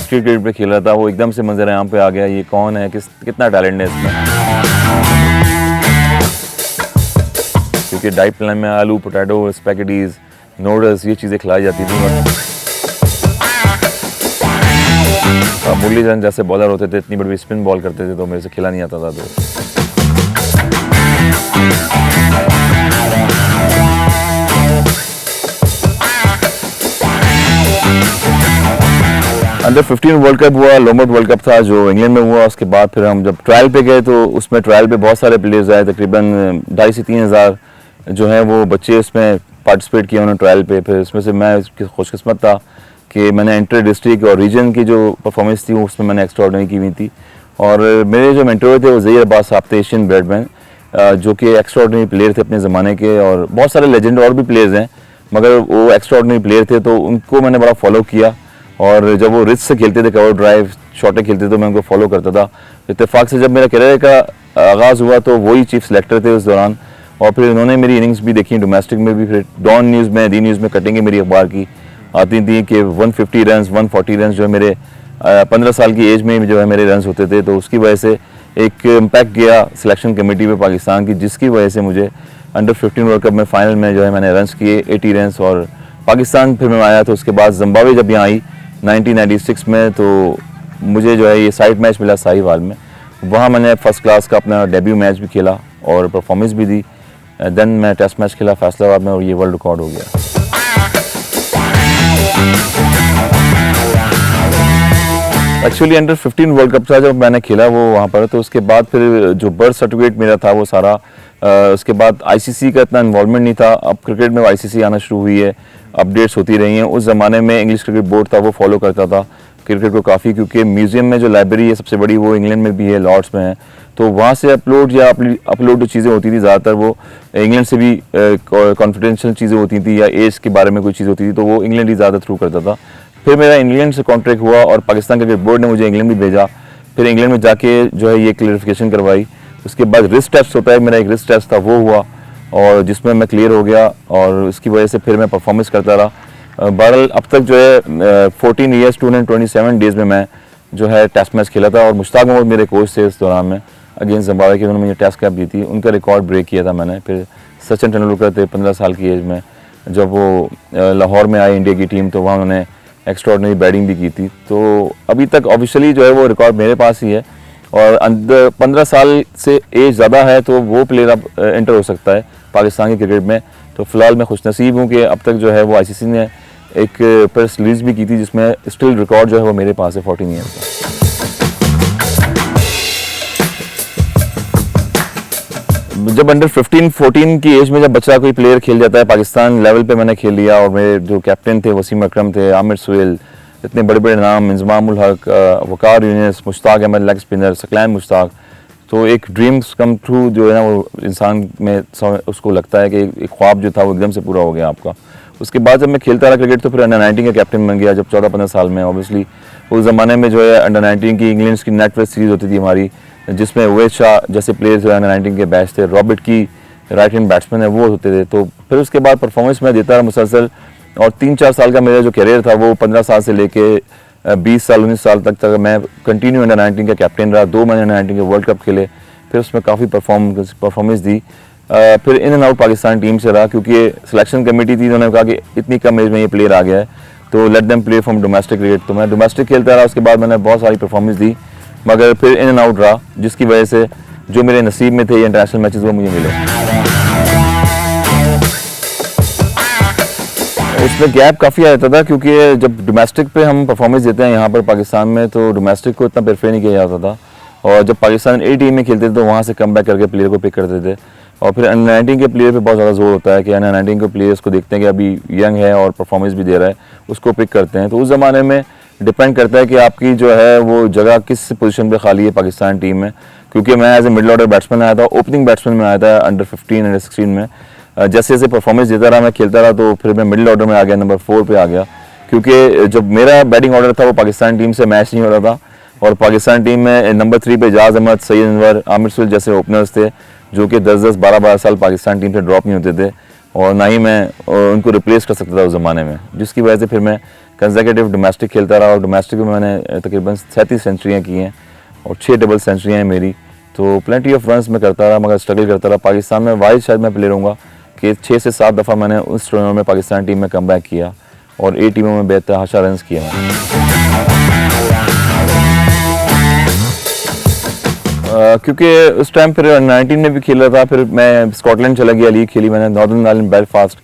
Street cricket पे खेल रहा था, वो एकदम से मंजर यहाँ पे आ गया, ये कौन है, कितना टैलेंट है इसमें। क्योंकि डाइट प्लान में आलू, पोटैटो, स्पैगेटीज, नूडल्स, ये चीज़ें खिलाई जाती थी। मुरलीधरन जैसे बॉलर होते थे, इतनी बड़ी स्पिन बॉल करते थे, तो मेरे से खेला नहीं आता था। तो अंडर 15 वर्ल्ड कप हुआ, लोमोट वर्ल्ड कप था जो इंग्लैंड में हुआ। उसके बाद फिर हम जब ट्रायल पे गए तो उसमें ट्रायल पे बहुत सारे प्लेयर्स आए, तकरीबन 2,500 से 3,000 जो हैं वो बच्चे उसमें पार्टिसिपेट किए उन्होंने ट्रायल पे। फिर इसमें से मैं खुशकिस्मत था कि मैंने इंटर डिस्ट्रिक्ट और रीजन की जो परफॉर्मेंस थी उसमें मैंने एक्स्ट्राऑर्डिनरी की हुई थी। और मेरे जो मेंटर थे वो ज़हीर अब्बास साहब थे, एशियन ब्रेडमैन, जो कि एक्स्ट्राऑर्डिनरी प्लेयर थे अपने ज़माने के। और बहुत सारे लेजेंड और भी प्लेयर्स हैं, मगर वो एक्स्ट्राऑर्डिनरी प्लेयर थे, तो उनको मैंने बड़ा फॉलो किया। और जब वो रिस्क से खेलते थे, कवर ड्राइव शॉटें खेलते थे, तो मैं उनको फॉलो करता था। इत्तेफाक से जब मेरा करियर का आगाज़ हुआ तो वही चीफ सेलेक्टर थे उस दौरान। और फिर उन्होंने मेरी इनिंग्स भी देखी डोमेस्टिक में भी। फिर डॉन न्यूज़ में, दी न्यूज़ में कटिंग मेरी अखबार की आती थी कि 150 रन 140 रन जो है मेरे 15 साल की एज में जो है मेरे रन होते थे। तो उसकी वजह से एक इम्पैक्ट गया सिलेक्शन कमेटी में पाकिस्तान की, जिसकी वजह से मुझे अंडर 15 वर्ल्ड कप में फाइनल में जो है मैंने रन किए 80 रन। और पाकिस्तान फिर मैं आया तो उसके बाद जिम्बाब्वे जब यहाँ आई 1996 में, तो मुझे जो है ये साइड मैच मिला साहिवाल में। वहाँ मैंने फर्स्ट क्लास का अपना डेब्यू मैच भी खेला और परफॉर्मेंस भी दी। देन मैं टेस्ट मैच खेला फैसलाबाद में और ये वर्ल्ड रिकॉर्ड हो गया। एक्चुअली अंडर 15 वर्ल्ड कप था जब मैंने खेला वो वहाँ पर। तो उसके बाद फिर जो बर्थ सर्टिफिकेट मेरा था वो सारा उसके बाद आईसीसी का इतना इन्वॉल्वमेंट नहीं था। अब क्रिकेट में आईसीसी आना शुरू हुई है, अपडेट्स होती रही हैं। उस ज़माने में इंग्लिश क्रिकेट बोर्ड था वो फॉलो करता था क्रिकेट को काफ़ी, क्योंकि म्यूज़ियम में जो लाइब्रेरी है सबसे बड़ी वो इंग्लैंड में भी है, लॉर्ड्स में है। तो वहाँ से अपलोड जो चीज़ें होती थी ज़्यादातर वो इंग्लैंड से भी कॉन्फिडेंशियल चीज़ें होती थी या एज के बारे में कोई चीज़ होती थी, तो वो इंग्लैंड ही ज़्यादा थ्रू करता था। फिर मेरा इंग्लैंड से कॉन्ट्रैक्ट हुआ और पाकिस्तान क्रिकेट बोर्ड ने मुझे इंग्लैंड भी भेजा। फिर इंग्लैंड में जाके जो है ये क्लियरिफिकेशन करवाई। उसके बाद रिस्ट टेस्ट होता है, मेरा एक रिस्ट टेस्ट था वो हुआ और जिसमें मैं क्लियर हो गया और उसकी वजह से फिर मैं परफॉर्मेंस करता रहा। बहरहाल अब तक जो है 14 ईयर्स 227 डेज़ में मैं जो है टेस्ट मैच खेला था। और मुश्ताक मोहम्मद मेरे कोच थे उस दौरान में अगेंस्ट जिम्बाब्वे के, उन्होंने मुझे टेस्ट कैप दी थी, उनका रिकॉर्ड ब्रेक किया था मैंने। फिर सचिन तेंदुलकर थे 15 साल की एज में, जब वो लाहौर में आए इंडिया की टीम, तो वहाँ उन्होंने एक्स्ट्राऑर्डिनरी बैटिंग भी की थी। तो अभी तक ऑफिशियली जो है वो रिकॉर्ड मेरे पास ही है। और अंदर 15 साल से एज ज़्यादा है तो वो प्लेयर अब एंटर हो सकता है पाकिस्तान के क्रिकेट में। तो फिलहाल मैं खुशनसीब हूँ कि अब तक जो है वो आईसीसी ने एक प्रेस रिलीज भी की थी जिसमें स्टिल रिकॉर्ड जो है वो मेरे पास है 14 ईयर्स का। जब अंडर 15-14 की एज में जब बच्चा कोई प्लेयर खेल जाता है, पाकिस्तान लेवल पे मैंने खेल लिया और मेरे जो कैप्टन थे वसीम अकरम थे, आमिर सुहेल, इतने बड़े बड़े नाम, इंजमामुल हक, वकार यूनिस, मुश्ताक अहमद लेग स्पिनर, सकलैन मुश्ताक। तो एक ड्रीम्स कम ट्रू जो है ना वो इंसान में उसको लगता है कि एक ख्वाब जो था वो एकदम से पूरा हो गया आपका। उसके बाद जब मैं खेलता रहा क्रिकेट तो फिर अंडर 19 का कैप्टन बन गया जब 14-15 साल में। ऑब्वियसली उस ज़माने में जो है अंडर 19 की इंग्लैंड की नेट वेस्ट सीरीज़ होती थी हमारी, जिसमें उवैस शाह जैसे प्लेयर्स जो अंडर 19 के बैच थे, रॉबर्ट की राइट हैंड बैट्समैन है वो होते थे। तो फिर उसके बाद परफॉर्मेंस मैं देता रहा मुसलसल और 3-4 साल का मेरा जो करियर था वो 15 साल से लेके 20 साल 19 साल तक मैं कंटिन्यू अंडर 19 का कैप्टन रहा। 2 मैंने अंडर 19 के वर्ल्ड कप खेले, फिर उसमें काफ़ी परफॉर्मेंस दी। फिर in and out Pakistan team से रहा क्योंकि सिलेक्शन कमेटी थी, उन्होंने कहा कि इतनी कम एज में ये प्लेयर आ गया है तो let them play from domestic cricket. तो मैं डोमेस्टिक खेलता रहा, उसके बाद मैंने बहुत सारी परफॉर्मेंस दी मगर फिर इन एंड आउट रहा, जिसकी वजह से जो मेरे नसीब में थे ये इंटरनेशनल मैचेस वो मुझे मिले। उसमें गैप काफ़ी आ जाता था क्योंकि जब डोमेस्टिक पे हम परफॉर्मेंस देते हैं यहाँ पर पाकिस्तान में तो डोमेस्टिक को इतना प्रेफर नहीं किया जाता था। और जब पाकिस्तान ए टीम में खेलते थे तो वहाँ से कम बैक करके प्लेयर को पिक करते थे। और फिर अंडर 19 के प्लेयर पे बहुत ज़्यादा जोर होता है कि अंडर 19 के प्लेयर्स को देखते हैं कि अभी यंग है और परफॉर्मेंस भी दे रहा है, उसको पिक करते हैं। तो उस ज़माने में डिपेंड करता है कि आपकी जो है वो जगह किस पोजीशन पे खाली है पाकिस्तान टीम में। क्योंकि मैं as a middle order batsman आया था, ओपनिंग बैट्समैन में आया था अंडर 15 अंडर 16 में। जैसे जैसे परफॉर्मेंस देता रहा मैं खेलता रहा तो फिर मैं मिडिल ऑर्डर में आ गया, नंबर 4 पे आ गया। क्योंकि जब मेरा बैटिंग ऑर्डर था वो पाकिस्तान टीम से मैच नहीं हो रहा था और पाकिस्तान टीम में नंबर 3 पे जाज अहमद, सैयद अनवर, आमिर सुहेल जैसे ओपनर्स थे जो कि 10-10, 12-12 साल पाकिस्तान टीम से ड्रॉप नहीं होते थे। और ना ही मैं उनको रिप्लेस कर सकता था उस ज़माने में, जिसकी वजह से फिर मैं कंसेक्यूटिव डोमेस्टिक खेलता रहा और डोमेस्टिक में मैंने तकरीबन 37 सेंचुरियाँ की हैं और 6 डबल सेंचुरियाँ हैं मेरी। तो प्लेंटी ऑफ रन्स में करता रहा, मगर स्ट्रगल करता रहा। पाकिस्तान में वाइज शायद मैं प्लेयर हूँगा कि 6 से 7 दफ़ा मैंने उस टूर्नामेंट में पाकिस्तान टीम में कम बैक किया और 8 टीमों में बेतहाशा रन्स किया मैंने। क्योंकि उस टाइम फिर 19 में भी खेल रहा था, फिर मैं स्कॉटलैंड चला गया, लीग खेली मैंने नॉर्दर्न आयरलैंड बेलफास्ट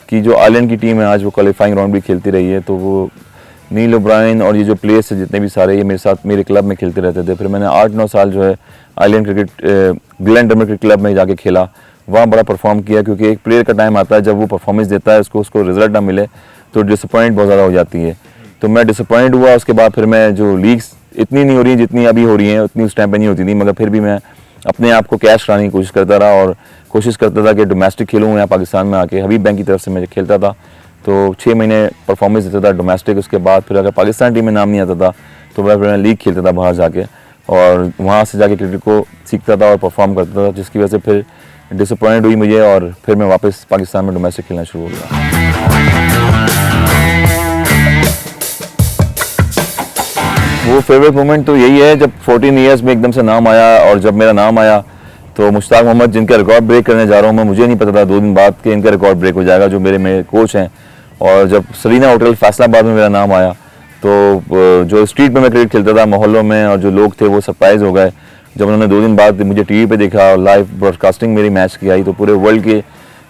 की जो आयरलैंड की टीम है आज वो क्वालिफाइंग राउंड भी खेलती रही है। तो वो नील ओब्रायन और ये जो प्लेयर्स है जितने भी सारे ये मेरे साथ मेरे क्लब में खेलते रहते थे। फिर मैंने 8-9 साल जो है आयरलैंड क्रिकेट ग्लेनडर्मिट क्रिकेट क्लब में जाके खेला, वहाँ बड़ा परफॉर्म किया। क्योंकि एक प्लेयर का टाइम आता है जब वो परफॉर्मेंस देता है उसको रिजल्ट ना मिले तो डिसअपॉइंट बहुत ज़्यादा हो जाती है। तो मैं डिसअपॉइंट हुआ। उसके बाद फिर मैं जो लीग्स इतनी नहीं हो रही जितनी अभी हो रही हैं उतनी उस टाइम पे नहीं होती थी, मगर फिर भी मैं अपने आप को कैश कराने की कोशिश करता रहा और कोशिश करता था कि डोमेस्टिक खेलूँ यहाँ पाकिस्तान में आके। हबीब बैंक की तरफ से मैं खेलता था तो 6 महीने परफॉर्मेंस देता था डोमेस्टिक। उसके बाद फिर अगर पाकिस्तान टीम में नाम नहीं आता था तो मैं लीग खेलता था बाहर जाके और वहाँ से जाके क्रिकेट को सीखता था और परफॉर्म करता था, जिसकी वजह से फिर डिसअपॉइंट हुई मुझे और फिर मैं वापस पाकिस्तान में डोमेस्टिक खेलना शुरू हो गया। वो फेवरेट मोमेंट तो यही है जब 14 ईयर्स में एकदम से नाम आया और जब मेरा नाम आया तो मुश्ताक मोहम्मद जिनका रिकॉर्ड ब्रेक करने जा रहा हूँ मैं, मुझे नहीं पता था 2 दिन बाद कि इनका रिकॉर्ड ब्रेक हो जाएगा जो मेरे कोच हैं। और जब सरीना होटल फैसलाबाद में मेरा नाम आया तो जो स्ट्रीट में मैं क्रिकेट खेलता था मोहल्लों में और जो लोग थे वो सरप्राइज़ हो गए जब उन्होंने 2 दिन बाद मुझे टीवी पे देखा और लाइव ब्रॉडकास्टिंग मेरी मैच की आई। तो पूरे वर्ल्ड के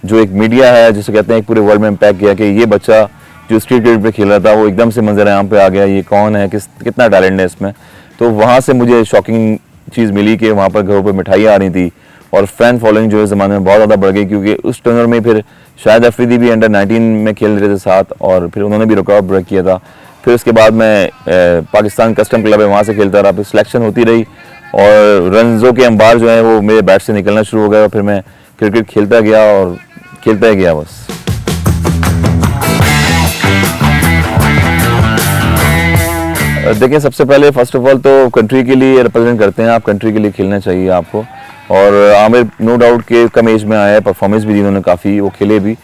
जो एक मीडिया है जिसे कहते हैं पूरे वर्ल्ड में इम्पैक्ट किया कि ये बच्चा जो स्ट्रीट क्रिकेट पे खेल रहा था वो एकदम से मंजर आम पे आ गया, ये कौन है, कितना टैलेंट है इसमें। तो वहाँ से मुझे शॉकिंग चीज़ मिली कि वहाँ पर घरों पर मिठाइयाँ आ रही थी और फैन फॉलोइंग जो है ज़माने में बहुत ज़्यादा बढ़ गई। क्योंकि उस टूर्नामेंट में फिर शाहिद अफरीदी भी अंडर 19 में खेल रहे थे साथ और फिर उन्होंने भी रिकॉर्ड ब्रेक किया था। फिर उसके बाद मैं पाकिस्तान कस्टम क्लब है वहाँ से खेलता रहा, फिर सिलेक्शन होती रही और रनजों के अंबार जो हैं वो मेरे बैट से निकलना शुरू हो गया और फिर मैं क्रिकेट खेलता गया और खेलता ही गया बस। देखिए सबसे पहले फर्स्ट ऑफ ऑल तो कंट्री के लिए रिप्रेजेंट करते हैं आप, कंट्री के लिए खेलना चाहिए आपको। और आमिर नो डाउट के कम एज में आया है, परफॉर्मेंस भी दी उन्होंने काफ़ी, वो खेले भी।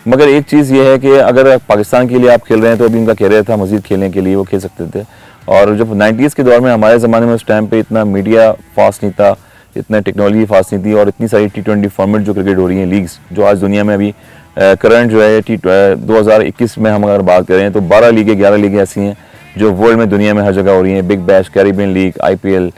मगर एक चीज़ ये है कि अगर पाकिस्तान के लिए आप खेल रहे हैं तो अभी उनका कैरियर था मज़ीद खेलने के लिए, वो खेल सकते थे। और जब 90s के दौर में हमारे ज़माने में उस टाइम पे इतना मीडिया फास्ट नहीं था, इतना टेक्नोलॉजी फास्ट नहीं थी और इतनी सारी T20 फॉर्मेट जो क्रिकेट हो रही हैं लीग्स जो आज दुनिया में अभी करंट जो है 2021 में हम अगर बात करें तो 12 लीगें 11 लीगें ऐसी हैं जो वर्ल्ड में दुनिया में हर जगह हो रही हैं। Big bash, Caribbean league, IPL,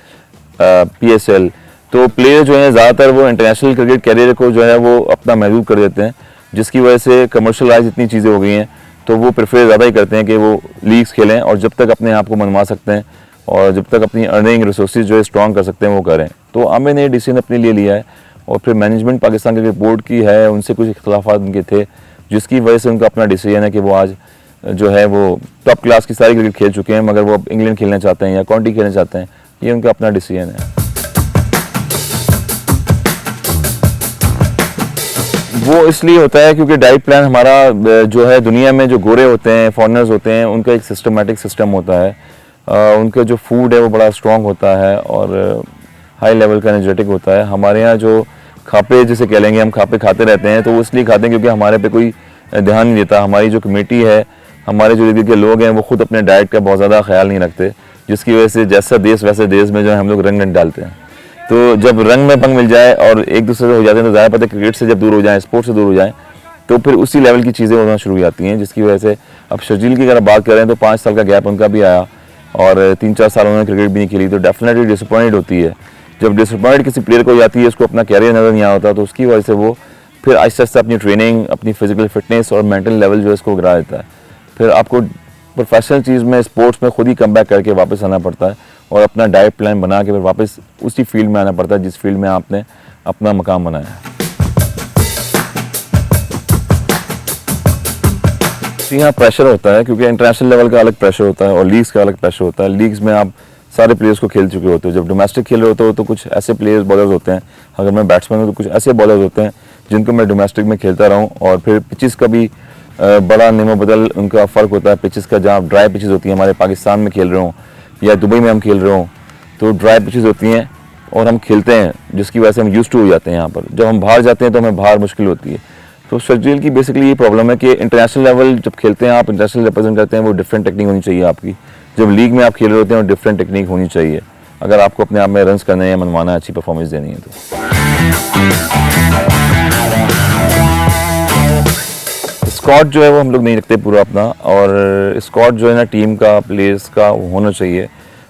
PSL। तो प्लेयर जो हैं ज़्यादातर वो इंटरनेशनल क्रिकेट कैरियर को जो है वो अपना महदूद कर देते हैं, जिसकी वजह से कमर्शलाइज इतनी चीज़ें हो गई हैं तो वो प्रेफर ज़्यादा ही करते हैं कि वो लीग्स खेलें और जब तक अपने आप को मनवा सकते हैं और जब तक अपनी अर्निंग रिसोर्सेज जो है स्ट्रॉन्ग कर सकते हैं वो करें। तो आमिर ने डिसीजन अपने लिए लिया है और फिर मैनेजमेंट पाकिस्तान क्रिकेट बोर्ड की है, उनसे कुछ इख्तलाफात उनके थे जिसकी वजह से उनका अपना डिसीजन है कि वो आज जो है वो टॉप क्लास की सारी क्रिकेट खेल चुके हैं मगर वो अब इंग्लैंड खेलना चाहते हैं या काउंटी खेलना चाहते हैं, ये उनका अपना डिसीजन है। वो इसलिए होता है क्योंकि डाइट प्लान हमारा जो है दुनिया में जो गोरे होते हैं, फॉरेनर्स होते हैं, उनका एक सिस्टमेटिक सिस्टम होता है। उनका जो फूड है वो बड़ा स्ट्रॉन्ग होता है और हाई लेवल का एनर्जेटिक होता है। हमारे यहाँ जो खापे जिसे कह लेंगे, हम खापे खाते रहते हैं तो वो इसलिए खाते हैं क्योंकि हमारे पे कोई ध्यान नहीं देता। हमारी जो कमेटी है, हमारे जो इधर के लोग हैं वो खुद अपने डाइट का बहुत ज़्यादा ख्याल नहीं रखते, जिसकी वजह से जैसा देश वैसे देश में जो है हम लोग रंग डालते हैं। तो जब रंग में पंग मिल जाए और एक दूसरे से हो जाते हैं तो ज़्यादा पता है क्रिकेट से जब दूर हो जाए, स्पोर्ट्स से दूर हो जाए तो फिर उसी लेवल की चीज़ें होना शुरू हो जाती हैं, जिसकी वजह से अब शर्जील की अगर बात करें तो 5 साल का गैप उनका भी आया और 3-4 साल उन्होंने क्रिकेट भी नहीं खेली। तो डेफिनेटली डिसअपॉइंट होती है जब डिसअपॉइंट किसी प्लेयर को जाती है, उसको अपना कैरियर नज़र नहीं आता तो उसकी वजह से वो फिर आहिस्ता आहिस्ता अपनी ट्रेनिंग, अपनी फिजिकल फिटनेस और मेंटल लेवल जो है इसको गिरा देता है। फिर आपको प्रोफेशनल चीज़ में, स्पोर्ट्स में खुद ही कम बैक करके वापस आना पड़ता है और अपना डाइट प्लान बना के फिर वापस उसी फील्ड में आना पड़ता है जिस फील्ड में आपने अपना मकाम बनाया है। यहाँ प्रेशर होता है क्योंकि इंटरनेशनल लेवल का अलग प्रेशर होता है और लीग्स का अलग प्रेशर होता है। लीग्स में आप सारे प्लेयर्स को खेल चुके होते हो, जब डोमेस्टिक खेल रहे होते हो तो कुछ ऐसे प्लेयर्स बॉलर्स होते हैं, अगर मैं बैट्समैन हूँ तो कुछ ऐसे बॉलर्स होते हैं जिनको मैं डोमेस्टिक में खेलता रहा हूँ। और फिर पिचेस का भी बड़ा निमो बदल उनका फ़र्क होता है। पिचेस का जहाँ ड्राई पिचेस होती हैं, हमारे पाकिस्तान में खेल रहे हों या दुबई में हम खेल रहे हों तो ड्राई पिचेस होती हैं और हम खेलते हैं जिसकी वजह से हम यूज्ड टू हो जाते हैं यहाँ पर। जब हम बाहर जाते हैं तो हमें बाहर मुश्किल होती है। तो शर्जील की बेसिकली ये प्रॉब्लम है कि इंटरनेशनल लेवल जब खेलते हैं आप, इंटरनेशनल रिप्रेजेंट करते हैं, वो डिफरेंट टेक्निक होनी चाहिए आपकी। जब लीग में आप खेल रहे होते हैं, डिफरेंट टेक्निक होनी चाहिए अगर आपको अपने आप में रन्स करने हैं, मनवाना है, अच्छी परफॉर्मेंस देनी है तो। स्क्वाड जो है वो हम लोग नहीं रखते पूरा अपना, और स्क्वाड जो है ना टीम का, प्लेयर्स का होना चाहिए।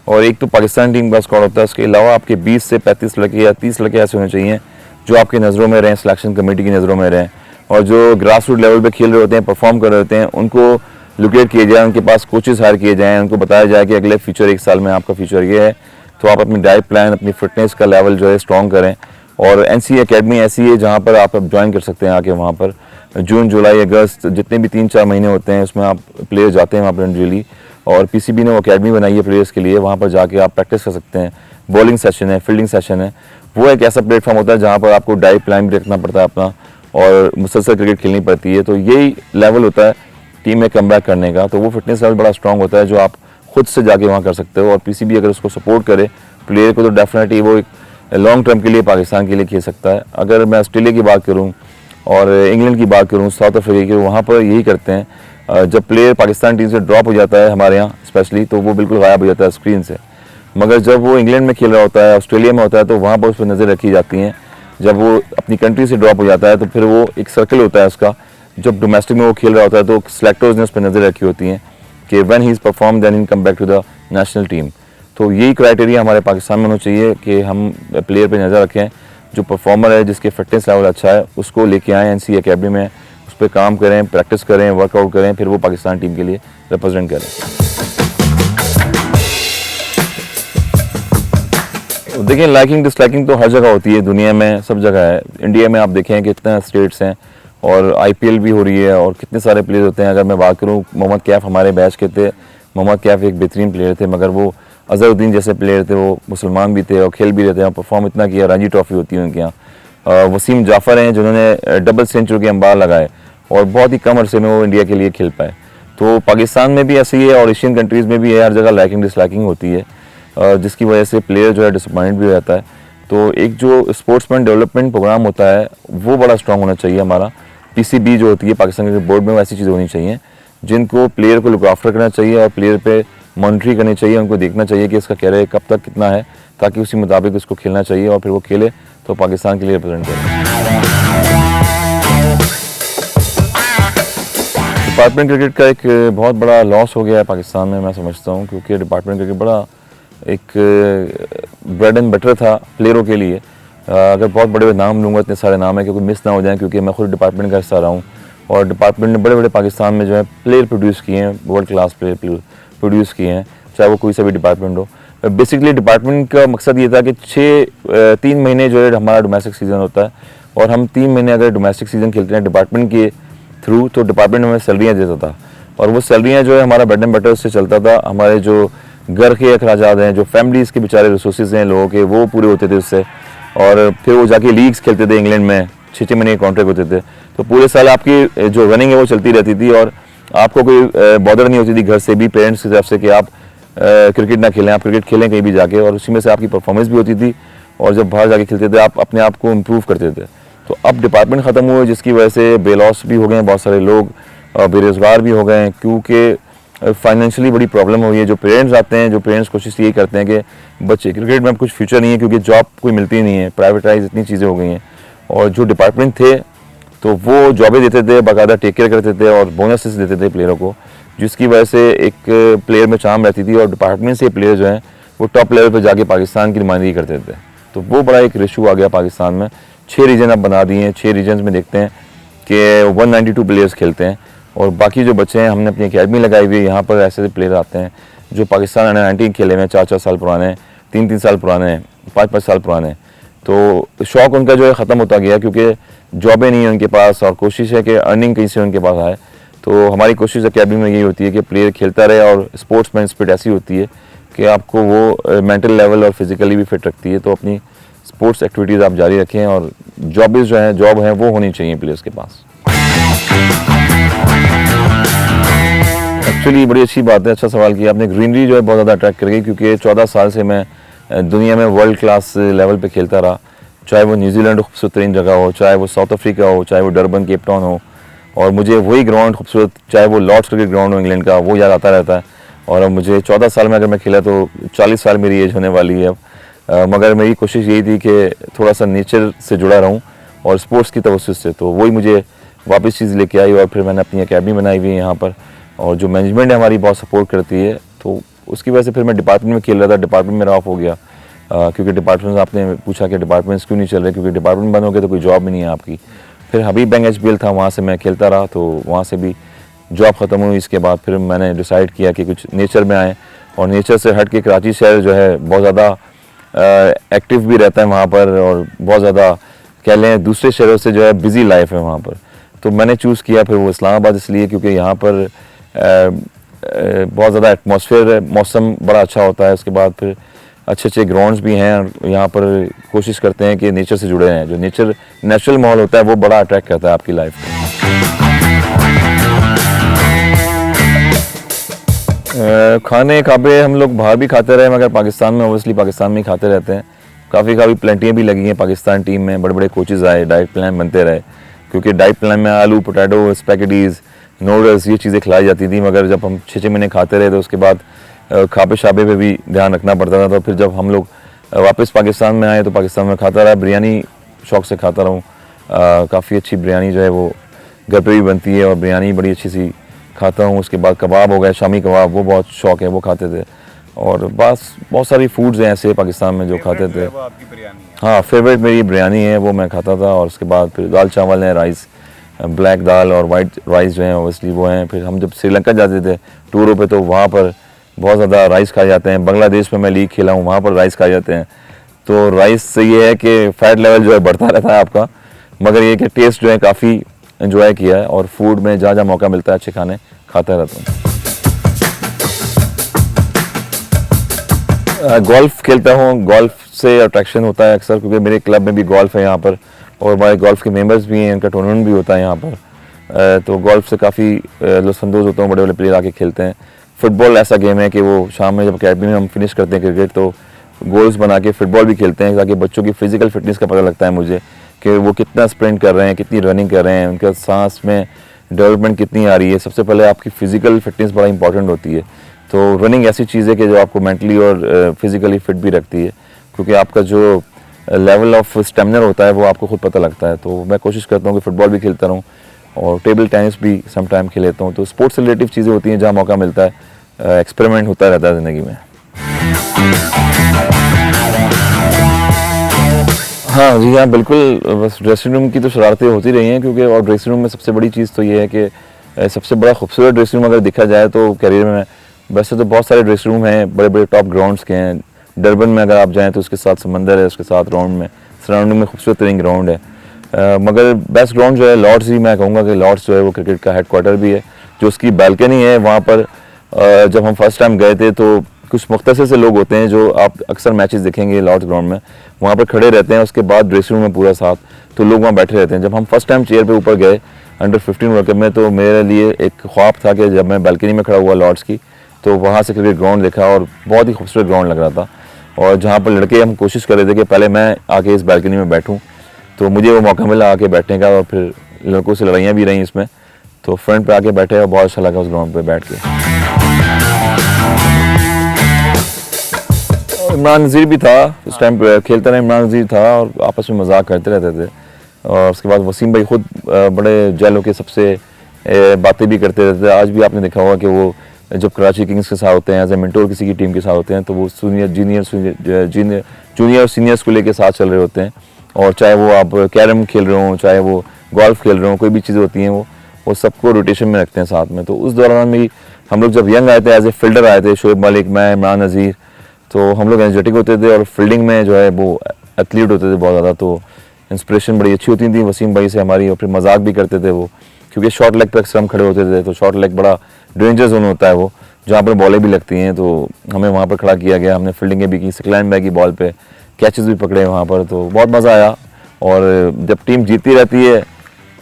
और एक तो पाकिस्तान टीम का स्क्वाड होता है, उसके अलावा आपके 20 से 35 लड़के या 30 लड़के ऐसे होने चाहिए जो आपकी नज़रों में रहें, सिलेक्शन कमेटी की नज़रों में रहें, और जो ग्रास रूट लेवल पे खेल रहे होते हैं, परफॉर्म कर रहे होते हैं, उनको लोकेट किए जाए, उनके पास कोचेस हायर किए जाएँ, उनको बताया जाए कि अगले फ्यूचर 1 साल में आपका फ्यूचर ये है, तो आप अपनी डाइट प्लान, अपनी फिटनेस का लेवल जो है स्ट्रॉन्ग करें। और NCA अकेडमी ऐसी है जहाँ पर आप ज्वाइन कर सकते हैं आके, वहाँ पर जून, जुलाई, अगस्त जितने भी 3-4 महीने होते हैं उसमें आप प्लेयर जाते हैं वहाँ पर इंडिविजुअली, और PCB ने वो अकेडमी बनाई है प्लेयर्स के लिए, वहाँ पर जाके आप प्रैक्टिस कर सकते हैं। बॉलिंग सेशन है, फील्डिंग सेशन है, वो एक ऐसा प्लेटफॉर्म होता है जहाँ पर आपको डाइट प्लान भी रखना पड़ता है अपना, और मुसलसल क्रिकेट खेलनी पड़ती है। तो यही लेवल होता है टीम में कम बैक करने का, तो वो फिटनेस लेवल बड़ा स्ट्रॉन्ग होता है जो आप खुद से जाके वहाँ कर सकते हो। और PCB अगर उसको सपोर्ट करे प्लेयर को, तो डेफिनेटली वो एक लॉन्ग टर्म के लिए पाकिस्तान के लिए खेल सकता है। अगर मैं ऑस्ट्रेलिया की बात करूँ और इंग्लैंड की बात करूँ, साउथ अफ्रीका की, वहाँ पर यही करते हैं, जब प्लेयर पाकिस्तान टीम से ड्रॉप हो जाता है हमारे यहाँ स्पेशली, तो वो बिल्कुल गायब हो जाता है स्क्रीन से। मगर जब वो इंग्लैंड में खेल रहा होता है, ऑस्ट्रेलिया में होता है, तो वहाँ पर उस पर नज़र रखी जाती हैं। जब वो अपनी कंट्री से ड्रॉप हो जाता है तो फिर वो एक सर्कल होता है उसका, जब डोमेस्टिक में वो खेल रहा होता है तो सेलेक्टर्स ने उस पर नज़र रखी होती हैं कि when he is perform then he come back to the national team. तो यही क्राइटेरिया हमारे पाकिस्तान में होना चाहिए कि हम प्लेयर पे नज़र रखें, जो परफॉर्मर है, जिसके फिटनेस लेवल अच्छा है, उसको लेके आएँ NCA अकेडमी में, उस पर काम करें, प्रैक्टिस करें, वर्कआउट करें, फिर वो पाकिस्तान टीम के लिए रिप्रेजेंट करें। देखिए, लाइकिंग डिसलाइकिंग तो हर जगह होती है, दुनिया में सब जगह है। इंडिया में आप देखें कितने स्टेट्स हैं और IPL भी हो रही है और कितने सारे प्लेयर होते हैं। अगर मैं बात करूँ, मोहम्मद कैफ हमारे बैच के थे, मोहम्मद कैफ एक बेहतरीन प्लेयर थे, मगर वो अजहरुद्दीन जैसे प्लेयर थे, वो मुसलमान भी थे और खेल भी रहे थे, परफॉर्म इतना किया, रणजी ट्रॉफी होती है उनके यहाँ। वसीम जाफ़र हैं जिन्होंने डबल सेंचुरी के अंबार लगाए और बहुत ही कम अरसे में वो इंडिया के लिए खेल पाए। तो पाकिस्तान में भी ऐसे ही है और एशियन कंट्रीज़ में भी है, हर जगह लाइकिंग डिसलाइकिंग होती है, जिसकी वजह से प्लेयर जो है डिसअपॉइंट भी हो जाता है। तो एक जो स्पोर्ट्समैन डेवलपमेंट प्रोग्राम होता है वो बड़ा स्ट्रॉन्ग होना चाहिए हमारा। PCB जो होती है पाकिस्तान क्रिकेट बोर्ड में, वो ऐसी चीज़ें होनी चाहिए जिनको प्लेयर को लुक आफ्टर करना चाहिए और प्लेयर पे मॉनिटरिंग करनी चाहिए, उनको देखना चाहिए कि इसका कैरियर कब तक कितना है, ताकि उसी मुताबिक उसको खेलना चाहिए और फिर वो खेले तो पाकिस्तान के लिए रिप्रेजेंट करे। डिपार्टमेंट क्रिकेट का एक बहुत बड़ा लॉस हो गया है पाकिस्तान में, मैं समझता हूँ, क्योंकि डिपार्टमेंट क्रिकेट बड़ा एक ब्रेड एंड बटर था प्लेयरों के लिए। अगर बहुत बड़े नाम लूँगा, इतने सारे नाम है क्योंकि मिस ना हो जाएं, क्योंकि मैं खुद डिपार्टमेंट का हिस्सा रहा हूँ और डिपार्टमेंट ने बड़े बड़े पाकिस्तान में जो है प्लेयर प्रोड्यूस किए हैं, वर्ल्ड क्लास प्लेयर प्रोड्यूस किए हैं, चाहे वो कोई सा भी डिपार्टमेंट हो। बेसिकली डिपार्टमेंट का मकसद ये था कि 3 महीने जो है हमारा डोमेस्टिक सीज़न होता है और हम 3 महीने अगर डोमेस्टिक सीज़न खेलते हैं डिपार्टमेंट के थ्रू, तो डिपार्टमेंट हमें सैलरियाँ देता था और वो सैलरियाँ जो है हमारा ब्रेड एंड बटर से चलता था। हमारे जो घर के अखराजात हैं, जो फैमिलीज़ के बेचारे रिसोर्सेज हैं लोगों के, वो पूरे होते थे उससे। और फिर वो जाके लीग्स खेलते थे इंग्लैंड में, 6-6 महीने के कॉन्ट्रैक्ट होते थे, तो पूरे साल आपकी जो रनिंग है वो चलती रहती थी और आपको कोई बॉर्डर नहीं होती थी घर से भी, पेरेंट्स की तरफ से, कि आप क्रिकेट ना खेलें, आप क्रिकेट खेलें कहीं भी जाके, और उसी में से आपकी परफॉर्मेंस भी होती थी और जब बाहर जाके खेलते थे आप अपने आप को इम्प्रूव करते थे। तो अब डिपार्टमेंट ख़त्म हुए, जिसकी वजह से बेलॉस भी हो गए हैं बहुत सारे लोग, बेरोज़गार भी हो गए हैं, क्योंकि फाइनेंशियली बड़ी प्रॉब्लम हुई है। जो पेरेंट्स आते हैं, जो पेरेंट्स कोशिश यही करते हैं कि बच्चे क्रिकेट में अब कुछ फ्यूचर नहीं है, क्योंकि जॉब कोई मिलती नहीं है, प्राइवेटाइज इतनी चीज़ें हो गई हैं। और जो डिपार्टमेंट थे तो वो जॉबें देते थे, बाकायदा टेक केयर करते थे और बोनसेस देते थे प्लेयरों को, जिसकी वजह से एक प्लेयर में चाम रहती थी और डिपार्टमेंट से प्लेयर जो हैं वो टॉप लेवल पर जाके पाकिस्तान की नुमाइंदगी करते थे। तो वो बड़ा एक इशू आ गया पाकिस्तान में। 6 रीजन अब बना दिए हैं, 6 रीजन में देखते हैं कि 192 प्लेयर्स खेलते हैं और बाकी जो बच्चे हैं, हमने अपनी अकेडमी लगाई हुई है, यहाँ पर ऐसे प्लेयर आते हैं जो पाकिस्तान अंडर-19 खेले हुए हैं, 4-4 साल पुराने, 3-3 साल पुराने, 5-5 साल पुराने। तो शौक़ उनका जो है ख़त्म होता गया, क्योंकि जॉबें नहीं है उनके पास और कोशिश है कि अर्निंग कहीं से उनके पास आए। तो हमारी कोशिश अकेडमी में यही होती है कि प्लेयर खेलता रहे, और स्पोर्ट्समैन स्पिरिट ऐसी होती है कि आपको वो मेंटल लेवल और फिज़िकली भी फिट रखती है। तो अपनी स्पोर्ट्स एक्टिविटीज़ आप जारी रखें और जॉब है वो होनी चाहिए प्लेयर्स के पास। एक्चुअली बड़ी अच्छी बात है, अच्छा सवाल किया आपने। ग्रीनरी जो है बहुत ज़्यादा अट्रैक्ट कर गई, क्योंकि 14 साल से मैं दुनिया में वर्ल्ड क्लास लेवल पे खेलता रहा। चाहे वो न्यूजीलैंड खूबसूरत तरीन जगह हो, चाहे वो साउथ अफ्रीका हो, चाहे वो डरबन केप टाउन हो, और मुझे वही ग्राउंड खूबसूरत, चाहे वो लॉर्ड्स क्रिकेट ग्राउंड हो इंग्लैंड का, वो याद आता रहता है। और अब मुझे 14 साल में अगर मैं खेला तो 40 साल मेरी एज होने वाली है अब। मगर मेरी कोशिश यही थी कि थोड़ा सा नेचर से जुड़ा रहूं और स्पोर्ट्स की तवज्जो से, तो वही मुझे वापस चीज़ लेके आई। और फिर मैंने अपनी अकेडमी बनाई हुई है यहाँ पर, और जो मैनेजमेंट है हमारी बहुत सपोर्ट करती है, तो उसकी वजह से फिर मैं डिपार्टमेंट में खेल रहा था। डिपार्टमेंट मेरा ऑफ हो गया क्योंकि डिपार्टमेंट आपने पूछा कि डिपार्टमेंट्स क्यों नहीं चल रहे, क्योंकि डिपार्टमेंट बंद हो गया तो कोई जॉब भी नहीं है आपकी। फिर हबीब बैंक HBL था, वहाँ से मैं खेलता रहा, तो वहाँ से भी जॉब ख़त्म हुई। इसके बाद फिर मैंने डिसाइड किया कि कुछ नेचर में आए, और नेचर से हट के कराची शहर जो है बहुत ज़्यादा एक्टिव भी रहता है वहाँ पर, और बहुत ज़्यादा कह लें दूसरे शहरों से जो है बिज़ी लाइफ है वहाँ पर। तो मैंने चूज़ किया फिर वो इस्लामाबाद इसलिए क्योंकि यहाँ पर बहुत ज़्यादा एटमॉस्फेयर है, मौसम बड़ा अच्छा होता है। उसके बाद फिर अच्छे अच्छे ग्राउंड्स भी हैं, और यहाँ पर कोशिश करते हैं कि नेचर से जुड़े रहें। जो नेचुरल माहौल होता है वो बड़ा अट्रैक्ट करता है आपकी लाइफ को। खाने काबे हम लोग बाहर भी खाते रहे, मगर पाकिस्तान में ओबियसली पाकिस्तान में ही खाते रहते हैं। काफ़ी प्लेंटियाँ भी लगी हैं पाकिस्तान टीम में, बड़े बड़े कोचेज़ आए, डाइट प्लान बनते रहे, क्योंकि डाइट प्लान में आलू, पोटैटो, स्पैगेटीज़, नूडल्स ये चीज़ें खिलाई जाती थी। मगर जब हम 6-6 महीने खाते रहे तो उसके बाद खाबे शाबे पे भी ध्यान रखना पड़ता था। तो फिर जब हम लोग वापस पाकिस्तान में आए तो पाकिस्तान में खाता रहा, बिरयानी शौक़ से खाता रहूँ। काफ़ी अच्छी बिरयानी जो है वो घर पे भी बनती है, और बिरयानी बड़ी अच्छी सी खाता हूँ। उसके बाद कबाब हो गए, शामी कबाब, वो बहुत शौक़ है, वो खाते थे। और बस बहुत सारी फूड्स हैं ऐसे पाकिस्तान में जो खाते थे। हाँ, फेवरेट मेरी बिरयानी है, वो मैं खाता था। और उसके बाद फिर दाल चावल है, राइस, ब्लैक दाल और वाइट राइस जो हैं ओबियसली वो हैं। फिर हम जब श्रीलंका जाते थे टूरों पे तो वहाँ पर बहुत ज़्यादा राइस खाए जाते हैं। बांग्लादेश में मैं लीग खेला हूँ, वहाँ पर राइस खाए जाते हैं। तो राइस से ये है कि फ़ैट लेवल जो है बढ़ता रहता है आपका, मगर ये कि टेस्ट जो है काफ़ी एंजॉय किया है। और फूड में जहाँ जहाँ मौका मिलता है अच्छे खाने खाता रहता हूँ। गोल्फ़ खेलता हूँ, गोल्फ़ से अट्रैक्शन होता है अक्सर, क्योंकि मेरे क्लब में भी गोल्फ़ है यहाँ पर, और हमारे गोल्फ़ के मेंबर्स भी हैं, इनका टूर्नामेंट भी होता है यहाँ पर। तो गोल्फ़ से काफ़ी लुत्फ़अंदोज़ होता हूँ, बड़े बड़े प्लेयर आके खेलते हैं। फुटबॉल ऐसा गेम है कि वो शाम में जब अकेडमी में हम फिनिश करते हैं क्रिकेट, तो गोल्स बना के फुटबॉल भी खेलते हैं, ताकि बच्चों की फ़िज़िकल फ़िटनेस का पता लगता है मुझे कि वो कितना स्प्रिंट कर रहे हैं, कितनी रनिंग कर रहे हैं, उनका सांस में डेवलपमेंट कितनी आ रही है। सबसे पहले आपकी फ़िज़िकल फ़िटनेस बड़ा इंपॉर्टेंट होती है। तो रनिंग ऐसी चीज़ है कि जो आपको मेंटली और फिज़िकली फ़िट भी रखती है, क्योंकि आपका जो लेवल ऑफ स्टेमिना होता है वो आपको खुद पता लगता है। तो मैं कोशिश करता हूँ कि फ़ुटबॉल भी खेलता रहूँ, और टेबल टेनिस भी सम टाइम खेल लेता हूँ। तो स्पोर्ट्स रिलेटिव चीज़ें होती हैं, जहाँ मौका मिलता है एक्सपेरिमेंट होता रहता है ज़िंदगी में। हाँ जी, हाँ बिल्कुल। बस ड्रेसिंग रूम की तो शरारतें होती रही हैं, क्योंकि और ड्रेसिंग रूम में सबसे बड़ी चीज़ तो ये है कि सबसे बड़ा खूबसूरत ड्रेसिंग रूम अगर देखा जाए तो करियर में, वैसे तो बहुत सारे ड्रेसिंग रूम हैं, बड़े बड़े टॉप ग्राउंड्स के हैं। डरबन में अगर आप जाएँ तो उसके साथ समंदर है, उसके साथ सराउंडिंग में खूबसूरत तरीन ग्राउंड है। मगर बेस्ट ग्राउंड जो है लॉर्ड्स ही, मैं कहूँगा कि लॉर्ड्स जो है वो क्रिकेट का हेड क्वार्टर भी है। जो उसकी बैल्कनी है वहाँ पर जब हम फर्स्ट टाइम गए थे तो कुछ मुख्तसर से लोग होते हैं जो आप अक्सर मैचेस देखेंगे लॉर्ड्स ग्राउंड में, वहाँ पर खड़े रहते हैं। उसके बाद ड्रेसिंग रूम में पूरा साथ, तो लोग वहाँ बैठे रहते हैं। जब हम फर्स्ट टाइम चेयर पे ऊपर गए अंडर 15 वर्ल्ड कप में, तो मेरे लिए एक ख्वाब था कि जब मैं बैल्कनी में खड़ा हुआ लॉर्ड्स की, तो वहाँ से क्रिकेट ग्राउंड देखा, और बहुत ही खूबसूरत ग्राउंड लग रहा था। और जहाँ पर लड़के हम कोशिश कर रहे थे कि पहले मैं आके इस बैल्कनी में बैठूँ, तो मुझे वो मौका मिला आके बैठने का, और फिर लड़कों से लड़ाइयाँ भी रहीं इसमें, तो फ्रंट पे आके बैठे और बहुत अच्छा लगा उस ग्राउंड पे बैठ के। इमरान नज़ीर भी था उस टाइम खेलता रहा, इमरान नज़ीर था, और आपस में मजाक करते रहते थे। और उसके बाद वसीम भाई खुद बड़े जेल होकर सबसे बातें भी करते रहते थे। आज भी आपने देखा होगा कि वो जब कराची किंग्स के साथ होते हैं, एज ए मेंटोर किसी की टीम के साथ होते हैं, तो वो जूनियर और सीनियर्स को लेकर साथ चल रहे होते हैं। और चाहे वो आप कैरम खेल रहे हों, चाहे वो गोल्फ खेल रहे हों, कोई भी चीज़ें होती हैं वो सबको रोटेशन में रखते हैं साथ में। तो उस दौरान भी हम लोग जब यंग आए थे, एज ए फील्डर आए थे, शोएब मलिक, मैं, इमरान नज़ीर, तो हम लोग एनर्जेटिक होते थे, और फील्डिंग में जो है वो एथलीट होते थे बहुत ज़्यादा। तो इंस्पिरेशन बड़ी अच्छी होती थी वसीम भाई से हमारी, और फिर मजाक भी करते थे वो, क्योंकि शॉर्ट लेग पर अक्सर हम खड़े होते थे। तो शॉर्ट लेग बड़ा डेंजर जोन होता है वो, जहाँ पर बॉलें भी लगती हैं, तो हमें वहाँ पर खड़ा किया गया। हमने फील्डिंगें भी की, सिक्लाइन बैग की बॉल पे कैचेस भी पकड़े वहाँ पर, तो बहुत मज़ा आया। और जब टीम जीतती रहती है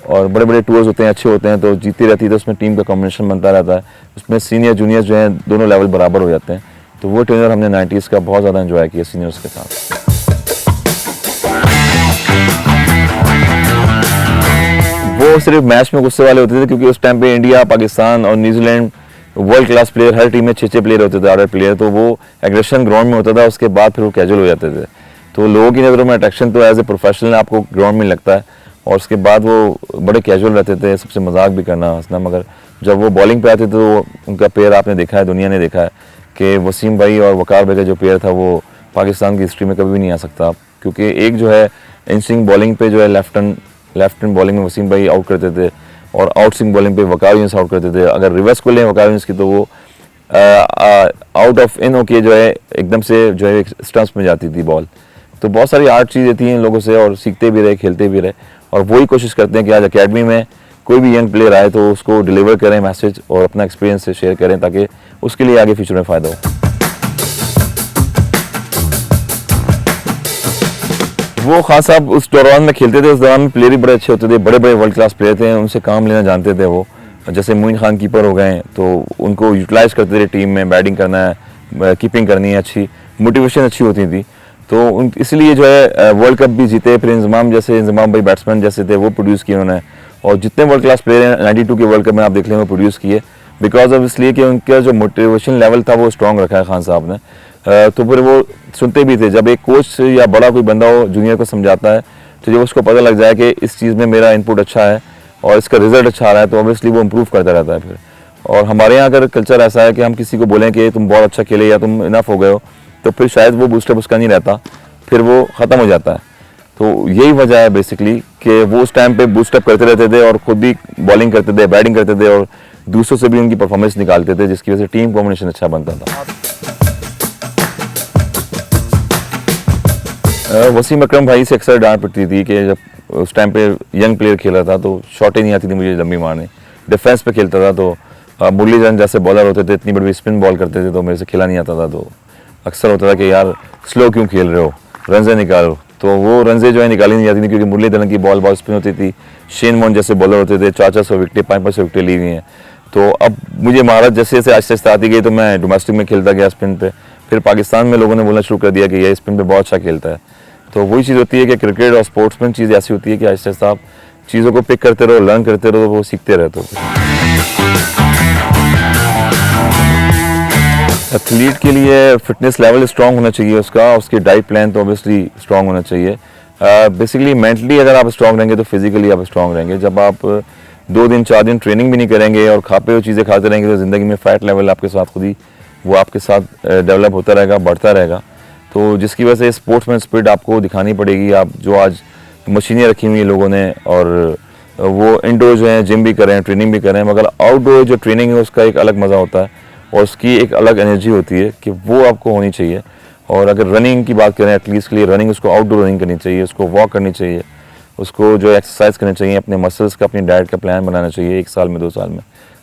और बड़े बड़े टूर्स होते हैं, अच्छे होते हैं, तो जीतती रहती है, तो उसमें टीम का कॉम्बिनेशन बनता रहता है। उसमें सीनियर जूनियर जो हैं दोनों लेवल बराबर हो जाते हैं। तो वो ट्रेनर हमने 90s का बहुत ज़्यादा एंजॉय किया सीनियर्स के साथ। वो सिर्फ मैच में गुस्से वाले होते थे, क्योंकि उस टाइम पे इंडिया, पाकिस्तान और न्यूजीलैंड वर्ल्ड क्लास प्लेयर, हर टीम में 6-6 प्लेयर होते थे, 8 प्लेयर, तो वो एग्रेशन ग्राउंड में होता था, उसके बाद फिर वो कैजुअल हो जाते थे। तो लोगों की नज़रों में अट्रैक्शन तो एज ए प्रोफेशनल आपको ग्राउंड में लगता है, और उसके बाद वो बड़े कैजुअल रहते थे, सबसे मजाक भी करना, हंसना। मगर जब वो बॉलिंग पे आते थे तो उनका पेयर आपने देखा है, दुनिया ने देखा है कि वसीम भाई और वकार भाई का जो पेयर था वो पाकिस्तान की हिस्ट्री में कभी भी नहीं आ सकता, क्योंकि एक जो है इन स्विंग बॉलिंग पे जो है लेफ्ट हैंड बॉलिंग में वसीम भाई आउट करते थे, और आउट स्विंग बॉलिंग पे वकार यूनिस आउट करते थे। अगर रिवर्स को लें वकार यूनिस की, तो वो आउट ऑफ इन होके जो है एकदम से जो है स्टंप्स में जाती थी बॉल। तो बहुत सारी आर्ट चीज़ें थी इन लोगों से, और सीखते भी रहे, खेलते भी रहे, और वही कोशिश करते हैं कि आज अकेडमी में कोई भी यंग प्लेयर आए तो उसको डिलीवर करें मैसेज और अपना एक्सपीरियंस से शेयर करें, ताकि उसके लिए आगे फ्यूचर में फ़ायदा हो। वो खान साहब उस दौरान में खेलते थे, उस दौरान में प्लेयर भी बड़े अच्छे होते थे, बड़े बड़े वर्ल्ड क्लास प्लेयर थे, उनसे काम लेना जानते थे वो। जैसे मोइन खान कीपर हो गए, तो उनको यूटिलाइज करते थे टीम में, बैटिंग करना है, कीपिंग करनी है, अच्छी मोटिवेशन अच्छी होती थी। तो इसलिए जो है वर्ल्ड कप भी जीते। फिर इंजमाम भाई बैट्समैन जैसे थे वो प्रोड्यूस किए उन्होंने, और जितने वर्ल्ड क्लास प्लेयर हैं 92 के वर्ल्ड कप में आप देख लें वो प्रोड्यूस किए, बिकॉज ऑफ इसलिए कि उनका जो मोटिवेशन लेवल था वो स्ट्रॉन्ग रखा है खान साहब ने। तो फिर वो सुनते भी थे, जब एक कोच या बड़ा कोई बंदा हो जूनियर को समझाता है, तो जब उसको पता लग जाए कि इस चीज़ में मेरा इनपुट अच्छा है और इसका रिजल्ट अच्छा आ रहा है, तो ऑब्वियसली वो इम्प्रूव करता रहता है फिर। और हमारे यहाँ अगर कल्चर ऐसा है कि हम किसी को बोलें कि तुम बहुत अच्छा खेले या तुम इनफ हो गए हो, तो फिर शायद वो बूस्टअप उसका नहीं रहता, फिर वो ख़त्म हो जाता है। तो यही वजह है बेसिकली कि वो उस टाइम पे बूस्टअप करते रहते थे, और खुद भी बॉलिंग करते थे, बैटिंग करते थे, और दूसरों से भी उनकी परफॉर्मेंस निकालते थे, जिसकी वजह से टीम कॉम्बिनेशन अच्छा बनता था। वसीम अकरम भाई से अक्सर डांट पड़ती थी कि जब उस टाइम पे यंग प्लेयर खेल रहा था तो शॉटें नहीं आती थी मुझे लंबी मारने, डिफेंस पे खेलता था, तो मुरलीधरन जैसे बॉलर होते थे इतनी बड़ी स्पिन बॉल करते थे, तो मेरे से खेला नहीं आता था। तो अक्सर होता था कि यार स्लो क्यों खेल रहे हो, रनजे निकालो, तो वो रनजे जो है निकाली नहीं जाती थी, क्योंकि मुरलीधरन की बॉल स्पिन होती थी। शेन वॉर्न जैसे बॉलर होते थे, 400 विकेटें 500 विकेटें ली हुई हैं। तो अब मुझे महारत जैसे जैसे आहिस्ता आहिस्ता आती गई, तो मैं डोमेस्टिक में खेलता गया स्पिन पे, फिर पाकिस्तान में लोगों ने बोलना शुरू कर दिया कि ये स्पिन पे बहुत अच्छा खेलता है। तो वही चीज़ होती है कि क्रिकेट और स्पोर्ट्समैन चीज़ ऐसी होती है कि आहिस्ता आहिस्ता आप चीज़ों को पिक करते रहो, लर्न करते रहो, वो सीखते रहते हो। एथलीट के लिए फिटनेस लेवल स्ट्रांग होना चाहिए उसका, उसकी डाइट प्लान तो ऑब्वियसली स्ट्रांग होना चाहिए। बेसिकली मेंटली अगर आप स्ट्रांग रहेंगे तो फिजिकली आप स्ट्रांग रहेंगे। जब आप 2 दिन 4 दिन ट्रेनिंग भी नहीं करेंगे और खापे हुए चीज़ें खाते रहेंगे, तो ज़िंदगी में फैट लेवल आपके साथ खुद ही वो आपके साथ डेवलप होता रहेगा, बढ़ता रहेगा। तो जिसकी वजह से स्पोर्ट्समैन स्पिरिट आपको दिखानी पड़ेगी। आप जो आज मशीनें रखी हुई हैं लोगों ने, और वो इंडोर जो है जिम भी करें, ट्रेनिंग भी करें, मगर आउटडोर जो ट्रेनिंग है उसका एक अलग मज़ा होता है, और उसकी एक अलग एनर्जी होती है कि वो आपको होनी चाहिए। और अगर रनिंग की बात करें, एटलीस्ट के लिए रनिंग, उसको आउटडोर रनिंग करनी चाहिए, उसको वॉक करनी चाहिए, उसको जो एक्सरसाइज करनी चाहिए, अपने मसल्स का, अपनी डाइट का प्लान बनाना चाहिए 1 साल में 2 साल में,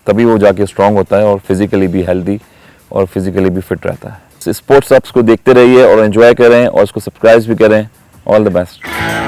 तभी वो जाके स्ट्रॉन्ग होता है और फिजिकली भी हेल्दी और फिजिकली भी फिट रहता है। स्पोर्ट्स अप्स को देखते रहिए और एंजॉय करें, और उसको सब्सक्राइब भी करें। All the best.